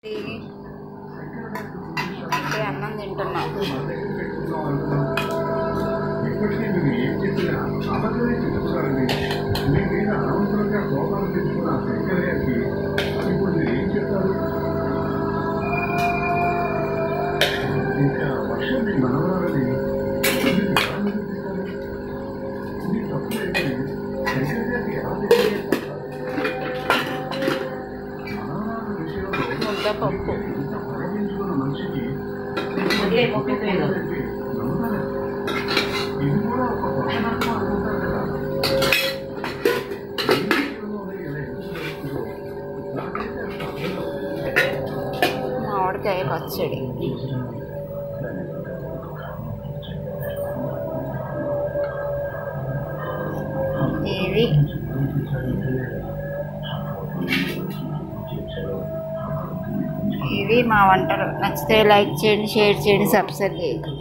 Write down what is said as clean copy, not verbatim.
ఇప్పుడే అన్నం తింటున్నా. ముద్దపప్పు మామిడికాయ పచ్చడి. ఇవి మా వంటలు. నచ్చితే లైక్ చేయండి, షేర్ చేయండి, సబ్స్క్రైబ్ చేయండి.